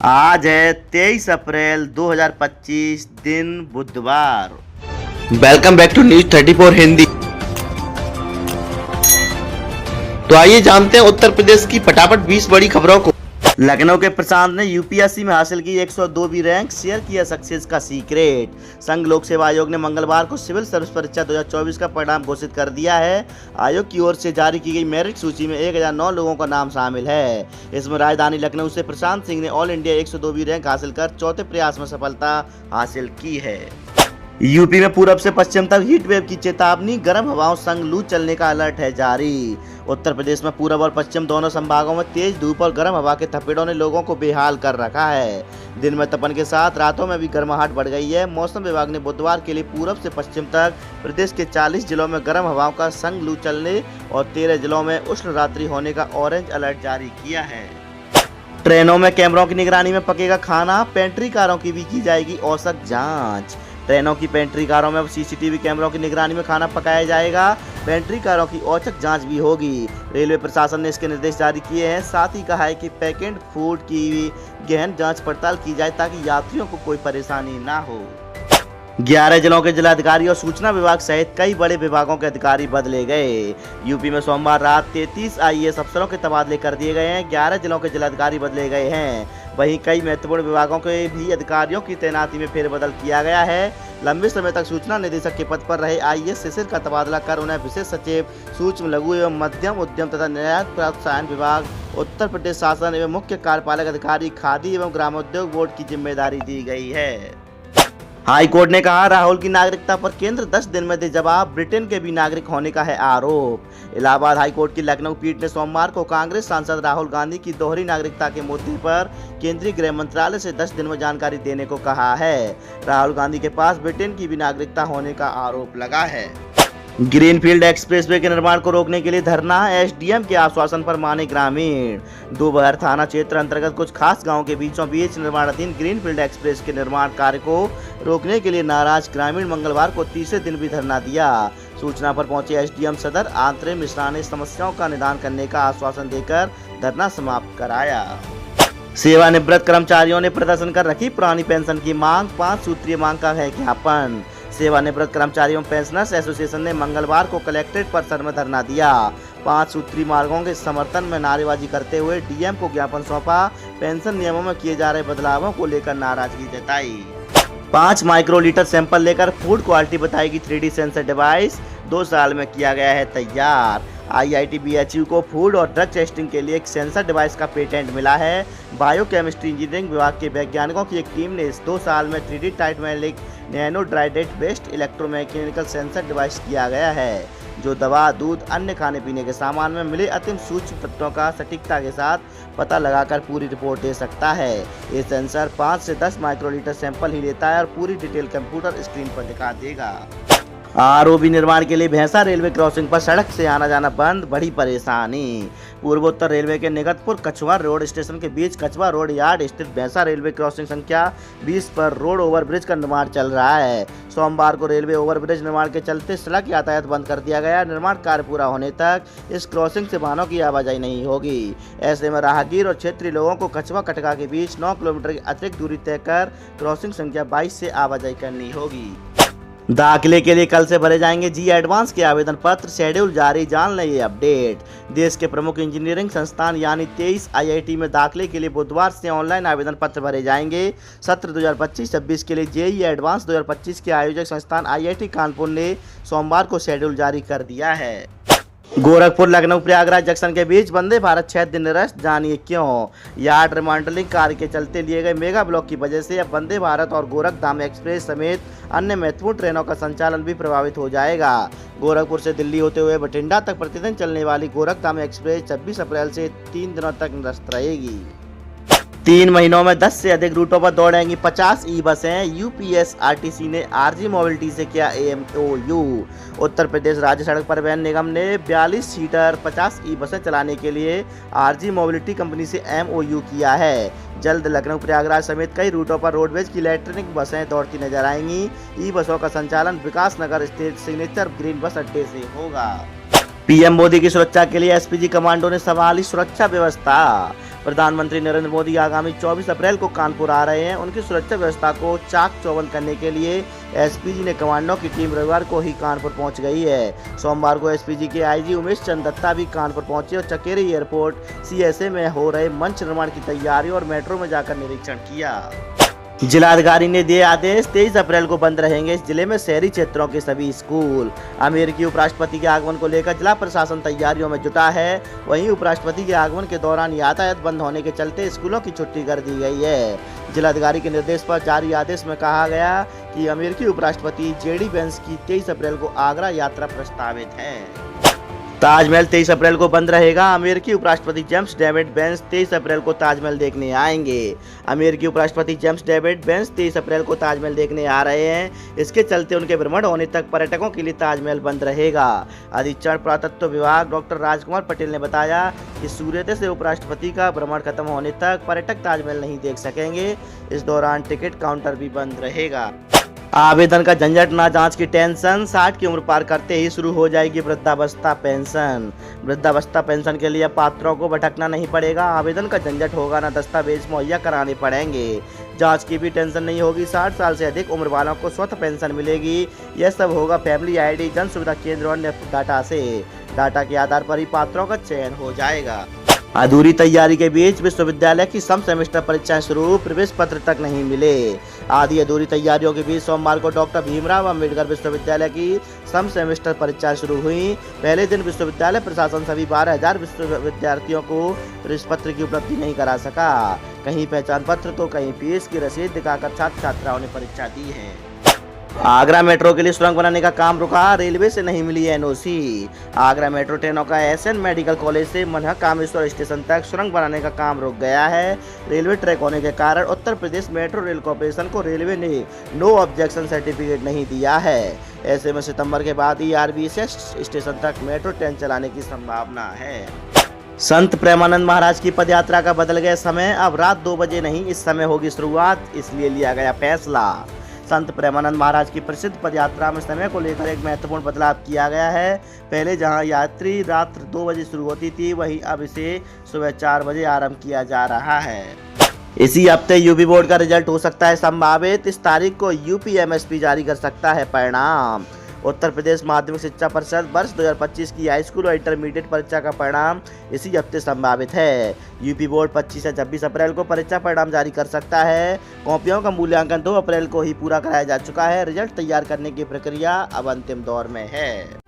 आज है 23 अप्रैल 2025, दिन बुधवार। Welcome back to news 34 Hindi. तो आइए जानते हैं उत्तर प्रदेश की फटाफट 20 बड़ी खबरों को। लखनऊ के प्रशांत ने यूपीएससी में हासिल की 102वीं रैंक, शेयर किया सक्सेस का सीक्रेट। संघ लोक सेवा आयोग ने मंगलवार को सिविल सर्विस परीक्षा 2024 का परिणाम घोषित कर दिया है। आयोग की ओर से जारी की गई मेरिट सूची में 1009 लोगों का नाम शामिल है। इसमें राजधानी लखनऊ से प्रशांत सिंह ने ऑल इंडिया 102वीं रैंक हासिल कर चौथे प्रयास में सफलता हासिल की है। यूपी में पूरब से पश्चिम तक हीट वेव की चेतावनी, गर्म हवाओं संग लू चलने का अलर्ट है जारी। उत्तर प्रदेश में पूरब और पश्चिम दोनों संभागों में तेज धूप और गर्म हवा के थपेड़ों ने लोगों को बेहाल कर रखा है। दिन में तपन के साथ रातों में भी गर्माहट बढ़ गई है। मौसम विभाग ने बुधवार के लिए पूरब से पश्चिम तक प्रदेश के 40 जिलों में गर्म हवाओं का संग लू चलने और 13 जिलों में उष्ण रात्रि होने का ऑरेंज अलर्ट जारी किया है। ट्रेनों में कैमरों की निगरानी में पकेगा खाना, पेंट्री कारों की भी की जाएगी औसत जांच। ट्रेनों की पेंट्री कारों में सीसीटीवी कैमरों की निगरानी में खाना पकाया जाएगा। पेंट्री कारों की औचक जांच भी होगी। रेलवे प्रशासन ने इसके निर्देश जारी किए हैं। साथ ही कहा है कि पैकेट फूड की भी गहन जांच पड़ताल की जाए ताकि यात्रियों को कोई परेशानी ना हो। 11 जिलों के जिलाधिकारी और सूचना विभाग सहित कई बड़े विभागों के अधिकारी बदले गए। यूपी में सोमवार रात 33 आईएएस अफसरों के तबादले कर दिए गए हैं। 11 जिलों के जिलाधिकारी बदले गए हैं। वहीं कई महत्वपूर्ण विभागों के भी अधिकारियों की तैनाती में फेरबदल किया गया है। लंबे समय तक सूचना निदेशक के पद पर रहे आईएएस शिशिर का तबादला कर उन्हें विशेष सचिव सूक्ष्म लघु एवं मध्यम उद्यम तथा न्याय प्रोत्साहन विभाग, उत्तर प्रदेश शासन एवं मुख्य कार्यपालक अधिकारी खादी एवं ग्रामोद्योग बोर्ड की जिम्मेदारी दी गई है। हाई कोर्ट ने कहा, राहुल की नागरिकता पर केंद्र 10 दिन में दे जवाब, ब्रिटेन के भी नागरिक होने का है आरोप। इलाहाबाद हाई कोर्ट की लखनऊ पीठ ने सोमवार को कांग्रेस सांसद राहुल गांधी की दोहरी नागरिकता के मुद्दे पर केंद्रीय गृह मंत्रालय से 10 दिन में जानकारी देने को कहा है। राहुल गांधी के पास ब्रिटेन की भी नागरिकता होने का आरोप लगा है। ग्रीनफील्ड एक्सप्रेसवे के निर्माण को रोकने के लिए धरना, एसडीएम के आश्वासन पर माने ग्रामीण। दोबहर थाना क्षेत्र अंतर्गत कुछ खास गांवों के बीचों बीच निर्माणाधीन ग्रीनफील्ड एक्सप्रेस के निर्माण कार्य को रोकने के लिए नाराज ग्रामीण मंगलवार को तीसरे दिन भी धरना दिया। सूचना पर पहुंचे एसडीएम सदर आंतरे मिश्रा ने समस्याओं का निदान करने का आश्वासन देकर धरना समाप्त कराया। सेवानिवृत्त कर्मचारियों ने प्रदर्शन कर रखी पुरानी पेंशन की मांग, 5 सूत्रीय मांग का है ज्ञापन। सेवानिवृत्त कर्मचारियों पेंशनर्स एसोसिएशन ने मंगलवार को कलेक्ट्रेट परिसर में धरना दिया। 5 सूत्री मांगों के समर्थन में नारेबाजी करते हुए डीएम को ज्ञापन सौंपा। पेंशन नियमों में किए जा रहे बदलावों को लेकर नाराजगी जताई। 5 माइक्रोलीटर सैंपल लेकर फूड क्वालिटी बताएगी 3D सेंसर डिवाइस, 2 साल में किया गया है तैयार। आईआईटी बीएचयू को फूड और ड्रग टेस्टिंग के लिए एक सेंसर डिवाइस का पेटेंट मिला है। बायोकेमिस्ट्री इंजीनियरिंग विभाग के वैज्ञानिकों की एक टीम ने इस 2 साल में 3D टाइटमेलिक नैनो ड्राइडेट बेस्ड इलेक्ट्रोमैकेनिकल सेंसर डिवाइस किया गया है, जो दवा, दूध, अन्य खाने पीने के सामान में मिले अति सूक्ष्म तत्वों का सटीकता के साथ पता लगाकर पूरी रिपोर्ट दे सकता है। ये सेंसर 5 से 10 माइक्रोलीटर सैंपल ही लेता है और पूरी डिटेल कंप्यूटर स्क्रीन पर दिखा देगा। आरओबी निर्माण के लिए भैंसा रेलवे क्रॉसिंग पर सड़क से आना जाना बंद, बड़ी परेशानी। पूर्वोत्तर रेलवे के निगतपुर कछुआ रोड स्टेशन के बीच कछुआ रोड यार्ड स्थित भैंसा रेलवे क्रॉसिंग संख्या 20 पर रोड ओवरब्रिज का निर्माण चल रहा है। सोमवार को रेलवे ओवरब्रिज निर्माण के चलते सड़क यातायात बंद कर दिया गया। निर्माण कार्य पूरा होने तक इस क्रॉसिंग से वाहनों की आवाजाही नहीं होगी। ऐसे में राहगीर और क्षेत्रीय लोगों को कछुआ कटका के बीच 9 किलोमीटर की अतिरिक्त दूरी तय कर क्रॉसिंग संख्या 22 से आवाजाही करनी होगी। दाखिले के लिए कल से भरे जाएंगे जी एडवांस के आवेदन पत्र, शेड्यूल जारी, जान लें ये अपडेट। देश के प्रमुख इंजीनियरिंग संस्थान यानी 23 आईआईटी में दाखिले के लिए बुधवार से ऑनलाइन आवेदन पत्र भरे जाएंगे। सत्र 2025-26 के लिए जेईई एडवांस 2025 के आयोजक संस्थान आईआईटी कानपुर ने सोमवार को शेड्यूल जारी कर दिया है। गोरखपुर लखनऊ प्रयागराज जंक्शन के बीच वंदे भारत 6 दिन निरस्त, जानिए क्यों। यार्ड रिमॉडलिंग कार्य के चलते लिए गए मेगा ब्लॉक की वजह से अब वंदे भारत और गोरखधाम एक्सप्रेस समेत अन्य महत्वपूर्ण ट्रेनों का संचालन भी प्रभावित हो जाएगा। गोरखपुर से दिल्ली होते हुए बठिंडा तक प्रतिदिन चलने वाली गोरखधाम एक्सप्रेस 26 अप्रैल से 3 दिनों तक निरस्त रहेगी। 3 महीनों में 10 से अधिक रूटों पर दौड़ेंगी 50 ई बसें। यूपीएसआरटीसी ने आरजी मोबिलिटी से किया एमओयू। उत्तर प्रदेश राज्य सड़क परिवहन निगम ने 42 सीटर 50 ई बसें चलाने के लिए आरजी मोबिलिटी कंपनी से एमओयू किया है। जल्द लखनऊ प्रयागराज समेत कई रूटों पर रोडवेज की इलेक्ट्रिक बसें दौड़ती नजर आएंगी। ई बसों का संचालन विकास नगर स्थित सिग्नेचर ग्रीन बस अड्डे से होगा। पीएम मोदी की सुरक्षा के लिए एसपीजी कमांडो ने संभाली सुरक्षा व्यवस्था। प्रधानमंत्री नरेंद्र मोदी आगामी 24 अप्रैल को कानपुर आ रहे हैं। उनकी सुरक्षा व्यवस्था को चाक चौबंद करने के लिए एसपीजी ने कमांडो की टीम रविवार को ही कानपुर पहुंच गई है। सोमवार को एसपीजी के आईजी उमेश चंद दत्ता भी कानपुर पहुंचे और चकेरी एयरपोर्ट सीएसए में हो रहे मंच निर्माण की तैयारी और मेट्रो में जाकर निरीक्षण किया। जिलाधिकारी ने दिए आदेश, 23 अप्रैल को बंद रहेंगे इस जिले में शहरी क्षेत्रों के सभी स्कूल। अमेरिकी उपराष्ट्रपति के आगमन को लेकर जिला प्रशासन तैयारियों में जुटा है। वहीं उपराष्ट्रपति के आगमन के दौरान यातायात बंद होने के चलते स्कूलों की छुट्टी कर दी गई है। जिलाधिकारी के निर्देश पर जारी आदेश में कहा गया कि अमेरिकी उपराष्ट्रपति जेडी वेंस की 23 अप्रैल को आगरा यात्रा प्रस्तावित है। ताजमहल 23 अप्रैल को बंद रहेगा। अमेरिकी उपराष्ट्रपति जेम्स डेविड वेंस 23 अप्रैल को ताजमहल देखने आएंगे। अमेरिकी उपराष्ट्रपति जेम्स डेविड वेंस 23 अप्रैल को ताजमहल देखने आ रहे हैं। इसके चलते उनके भ्रमण होने तक पर्यटकों के लिए ताजमहल बंद रहेगा। अधीक्षण पुरातत्व विभाग डॉक्टर राजकुमार पटेल ने बताया कि सूर्योदय से उपराष्ट्रपति का भ्रमण खत्म होने तक पर्यटक ताजमहल नहीं देख सकेंगे। इस दौरान टिकट काउंटर भी बंद रहेगा। आवेदन का झंझट ना जांच की टेंशन, 60 की उम्र पार करते ही शुरू हो जाएगी वृद्धावस्था पेंशन। वृद्धावस्था पेंशन के लिए पात्रों को भटकना नहीं पड़ेगा। आवेदन का झंझट होगा ना दस्तावेज मुहैया कराने पड़ेंगे। जांच की भी टेंशन नहीं होगी। 60 साल से अधिक उम्र वालों को स्वतः पेंशन मिलेगी। यह सब होगा फैमिली आईडी जन सुविधा केंद्र और डाटा से। डाटा के आधार पर ही पात्रों का चयन हो जाएगा। अधूरी तैयारी के बीच विश्वविद्यालय की सम सेमेस्टर परीक्षाएं शुरू, प्रवेश पत्र तक नहीं मिले। आधी अधूरी तैयारियों के बीच सोमवार को डॉक्टर भीमराव अंबेडकर विश्वविद्यालय की सम सेमेस्टर परीक्षाएं शुरू हुई। पहले दिन विश्वविद्यालय प्रशासन सभी 12,000 विद्यार्थियों को प्रवेश पत्र की उपलब्धि नहीं करा सका। कहीं पहचान पत्र तो कहीं फीस की रसीद दिखाकर छात्र छात्राओं ने परीक्षा दी है। आगरा मेट्रो के लिए सुरंग बनाने का काम रुका, रेलवे से नहीं मिली एनओसी। आगरा मेट्रो ट्रेनों का एसएन मेडिकल कॉलेज से मनहर कामेश्वर स्टेशन तक सुरंग बनाने का काम रुक गया है। रेलवे ट्रैक होने के कारण Uttar Pradesh metro rail corporation को रेलवे ने नो ऑब्जेक्शन सर्टिफिकेट नहीं दिया है। ऐसे में सितंबर के बाद ही आरबीएस स्टेशन तक मेट्रो ट्रेन चलाने की संभावना है। संत प्रेमानंद महाराज की पदयात्रा का बदल गया समय, अब रात 2 बजे नहीं इस समय होगी शुरुआत, इसलिए लिया गया फैसला। संत प्रेमानंद महाराज की प्रसिद्ध पदयात्रा में समय को लेकर एक महत्वपूर्ण बदलाव किया गया है। पहले जहां यात्री रात 2 बजे शुरू होती थी, वहीं अब इसे सुबह 4 बजे आरंभ किया जा रहा है। इसी हफ्ते यूपी बोर्ड का रिजल्ट हो सकता है संभावित। इस तारीख को यूपीएमएसपी जारी कर सकता है परिणाम। उत्तर प्रदेश माध्यमिक शिक्षा परिषद वर्ष 2025 की हाई स्कूल और इंटरमीडिएट परीक्षा का परिणाम इसी हफ्ते संभावित है। यूपी बोर्ड 25 से 26 अप्रैल को परीक्षा परिणाम जारी कर सकता है। कॉपियों का मूल्यांकन 2 अप्रैल को ही पूरा कराया जा चुका है। रिजल्ट तैयार करने की प्रक्रिया अब अंतिम दौर में है।